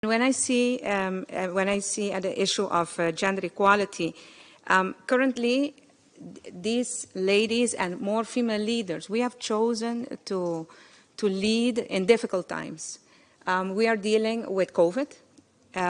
When I see the issue of gender equality, currently these ladies and more female leaders, we have chosen to lead in difficult times. We are dealing with COVID.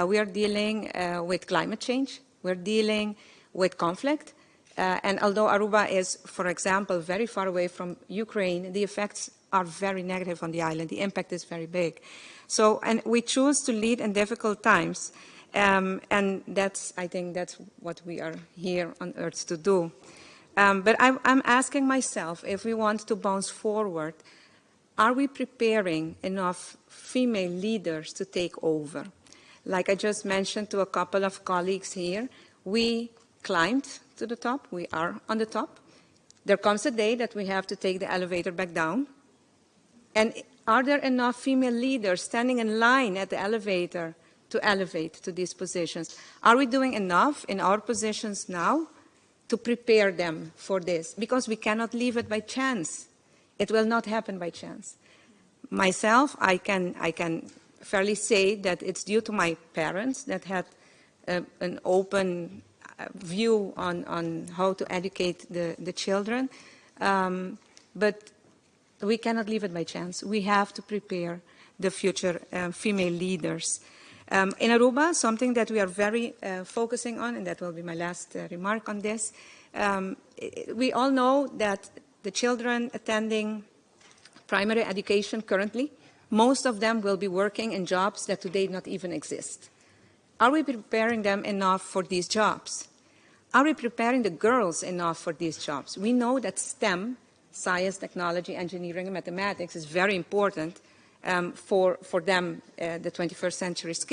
We are dealing with climate change. We're dealing with conflict. And although Aruba is, for example, very far away from Ukraine, the effects are very negative on the island. The impact is very big. So, and we choose to lead in difficult times. And I think that's what we are here on Earth to do. But I'm asking myself, if we want to bounce forward, are we preparing enough female leaders to take over? Like I just mentioned to a couple of colleagues here, we climbed to the top. We are on the top. There comes a day that we have to take the elevator back down. And are there enough female leaders standing in line at the elevator to elevate to these positions? Are we doing enough in our positions now to prepare them for this? Because we cannot leave it by chance. It will not happen by chance. Myself, I can fairly say that it's due to my parents that had an open view on how to educate the children. But we cannot leave it by chance. We have to prepare the future female leaders. In Aruba, something that we are very focusing on, and that will be my last remark on this, we all know that the children attending primary education currently, most of them will be working in jobs that today not even exist. Are we preparing them enough for these jobs? Are we preparing the girls enough for these jobs? We know that STEM, science, technology, engineering, and mathematics, is very important for them, the 21st century skills.